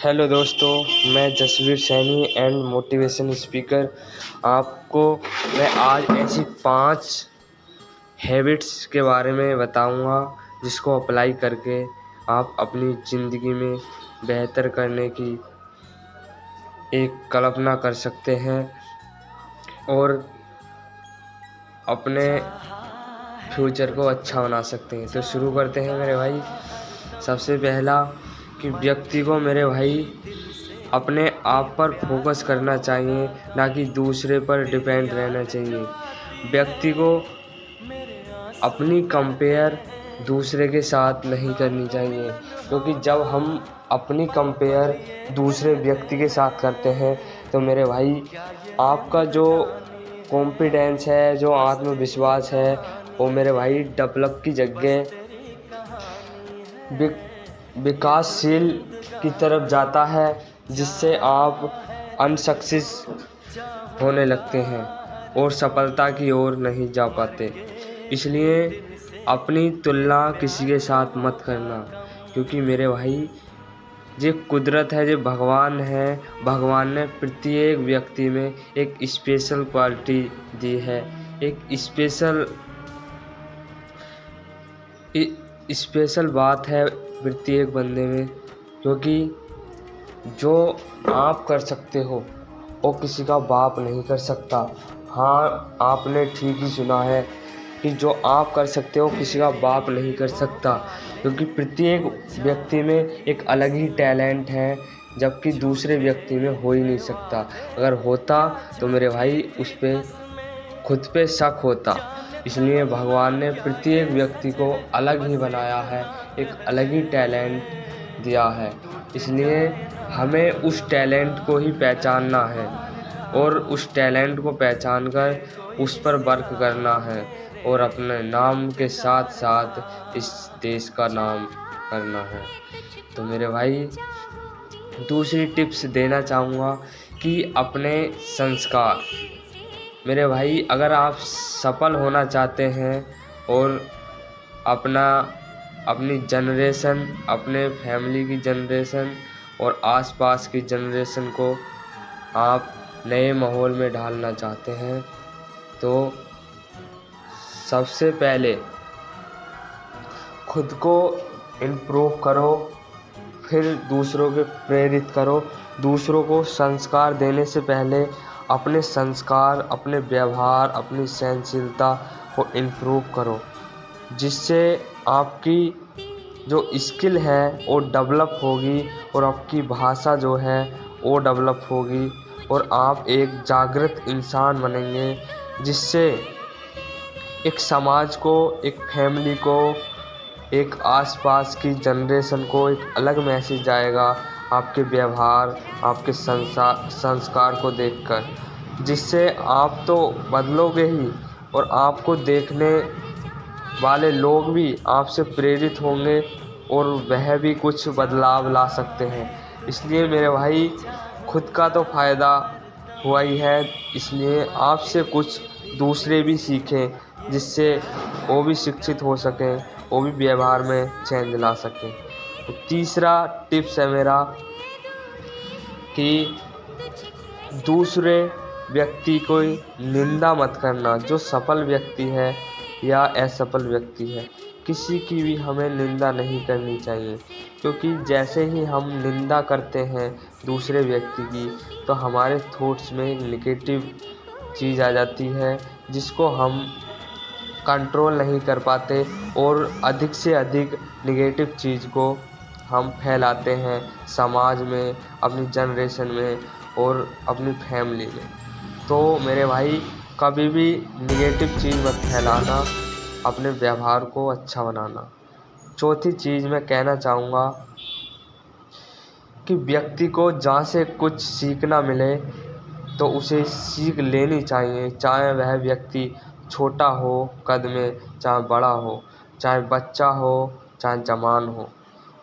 Hello दोस्तों, मैं Jasveer Saini and motivation speaker. आपको मैं आज ऐसी 5 हैबिट्स के बारे में बताऊंगा जिसको अप्लाई करके आप अपनी ज़िंदगी में बेहतर करने की एक कल्पना कर सकते हैं और अपने फ्यूचर को अच्छा बना सकते हैं। तो शुरू करते हैं मेरे भाई। सबसे पहला कि व्यक्ति को मेरे भाई अपने आप पर फोकस करना चाहिए, ना कि दूसरे पर डिपेंड रहना चाहिए। व्यक्ति को अपनी कंपेयर दूसरे के साथ नहीं करनी चाहिए, क्योंकि जब हम अपनी कंपेयर दूसरे व्यक्ति के साथ करते हैं तो मेरे भाई आपका जो कॉन्फिडेंस है, जो आत्मविश्वास है, वो मेरे भाई डेवलप की जगह विकासशील की तरफ जाता है, जिससे आप अनसक्सेस होने लगते हैं और सफलता की ओर नहीं जा पाते। इसलिए अपनी तुलना किसी के साथ मत करना, क्योंकि मेरे भाई ये कुदरत है, जो भगवान है। भगवान ने प्रत्येक व्यक्ति में एक स्पेशल क्वालिटी दी है, एक स्पेशल बात है प्रत्येक बंदे में, क्योंकि जो आप कर सकते हो वो किसी का बाप नहीं कर सकता। हाँ, आपने ठीक ही सुना है कि जो आप कर सकते हो किसी का बाप नहीं कर सकता, क्योंकि प्रत्येक व्यक्ति में एक अलग ही टैलेंट है, जबकि दूसरे व्यक्ति में हो ही नहीं सकता। अगर होता तो मेरे भाई उस पर खुद पे शक होता। इसलिए भगवान ने प्रत्येक व्यक्ति को अलग ही बनाया है, एक अलग ही टैलेंट दिया है। इसलिए हमें उस टैलेंट को ही पहचानना है और उस टैलेंट को पहचान कर उस पर वर्क करना है और अपने नाम के साथ साथ इस देश का नाम करना है। तो मेरे भाई दूसरी टिप्स देना चाहूँगा कि अपने संस्कार। मेरे भाई अगर आप सफल होना चाहते हैं और अपनी जनरेशन, अपने फैमिली की जनरेशन और आसपास की जनरेशन को आप नए माहौल में ढालना चाहते हैं, तो सबसे पहले खुद को इम्प्रूव करो, फिर दूसरों को प्रेरित करो। दूसरों को संस्कार देने से पहले अपने संस्कार, अपने व्यवहार, अपनी सहनशीलता को इम्प्रूव करो, जिससे आपकी जो स्किल है वो डेवलप होगी और आपकी भाषा जो है वो डेवलप होगी और आप एक जागृत इंसान बनेंगे, जिससे एक समाज को, एक फैमिली को, एक आसपास की जनरेशन को एक अलग मैसेज जाएगा आपके व्यवहार, आपके संस्कार को देखकर, जिससे आप तो बदलोगे ही और आपको देखने वाले लोग भी आपसे प्रेरित होंगे और वह भी कुछ बदलाव ला सकते हैं। इसलिए मेरे भाई खुद का तो फ़ायदा हुआ ही है, इसलिए आपसे कुछ दूसरे भी सीखें, जिससे वो भी शिक्षित हो सकें, वो भी व्यवहार में चेंज ला सकें। तो तीसरा टिप्स है मेरा कि दूसरे व्यक्ति को निंदा मत करना। जो सफल व्यक्ति है या असफल व्यक्ति है, किसी की भी हमें निंदा नहीं करनी चाहिए, क्योंकि जैसे ही हम निंदा करते हैं दूसरे व्यक्ति की, तो हमारे थॉट्स में एक नेगेटिव चीज़ आ जाती है, जिसको हम कंट्रोल नहीं कर पाते और अधिक से अधिक नेगेटिव चीज़ को हम फैलाते हैं समाज में, अपनी जनरेशन में और अपनी फैमिली में। तो मेरे भाई कभी भी नेगेटिव चीज़ मत फैलाना, अपने व्यवहार को अच्छा बनाना। चौथी चीज़ मैं कहना चाहूँगा कि व्यक्ति को जहाँ से कुछ सीखना मिले तो उसे सीख लेनी चाहिए, चाहे वह व्यक्ति छोटा हो कद में, चाहे बड़ा हो, चाहे बच्चा हो, चाहे जवान हो।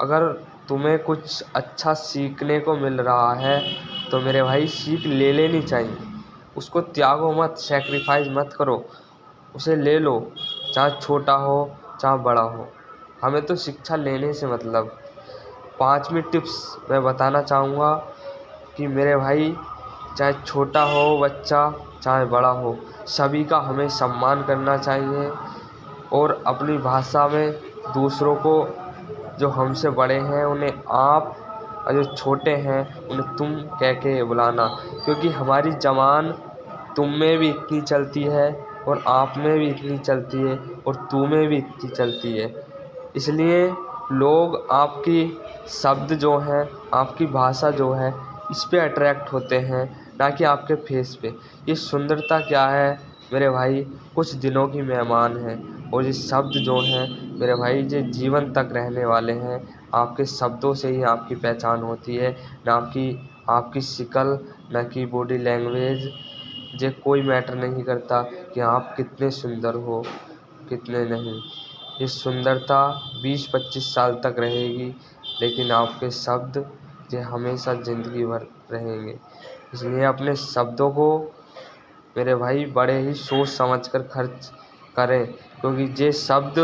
अगर तुम्हें कुछ अच्छा सीखने को मिल रहा है तो मेरे भाई सीख ले लेनी चाहिए। उसको त्यागो मत, सेक्रीफाइस मत करो, उसे ले लो, चाहे छोटा हो चाहे बड़ा हो। हमें तो शिक्षा लेने से मतलब। 5वीं टिप्स मैं बताना चाहूँगा कि मेरे भाई, चाहे छोटा हो बच्चा चाहे बड़ा हो, सभी का हमें सम्मान करना चाहिए और अपनी भाषा में दूसरों को, जो हमसे बड़े हैं उन्हें आप और जो छोटे हैं उन्हें तुम कह के बुलाना, क्योंकि हमारी ज़बान तुम में भी इतनी चलती है और आप में भी इतनी चलती है और तू में भी इतनी चलती है। इसलिए लोग आपकी शब्द जो हैं, आपकी भाषा जो है, इस पे अट्रैक्ट होते हैं, ना कि आपके फेस पे। ये सुंदरता क्या है मेरे भाई, कुछ दिनों की मेहमान है और ये शब्द जो हैं मेरे भाई, ये जीवन तक रहने वाले हैं। आपके शब्दों से ही आपकी पहचान होती है, ना कि आपकी शक्ल, ना कि बॉडी लैंग्वेज। ये कोई मैटर नहीं करता कि आप कितने सुंदर हो, कितने नहीं। ये सुंदरता 20-25 साल तक रहेगी, लेकिन आपके शब्द ये हमेशा ज़िंदगी भर रहेंगे। इसलिए अपने शब्दों को मेरे भाई बड़े ही सोच समझ कर खर्च करें, क्योंकि ये शब्द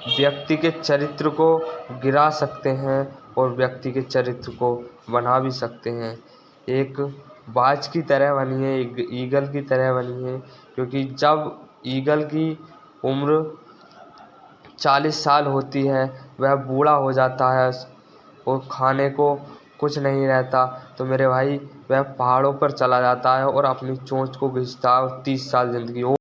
व्यक्ति के चरित्र को गिरा सकते हैं और व्यक्ति के चरित्र को बना भी सकते हैं। एक बाज की तरह बनिए, एक ईगल की तरह बनिए, क्योंकि जब ईगल की उम्र 40 साल होती है, वह बूढ़ा हो जाता है और खाने को कुछ नहीं रहता, तो मेरे भाई वह पहाड़ों पर चला जाता है और अपनी चोंच को घिसता है और 30 साल ज़िंदगी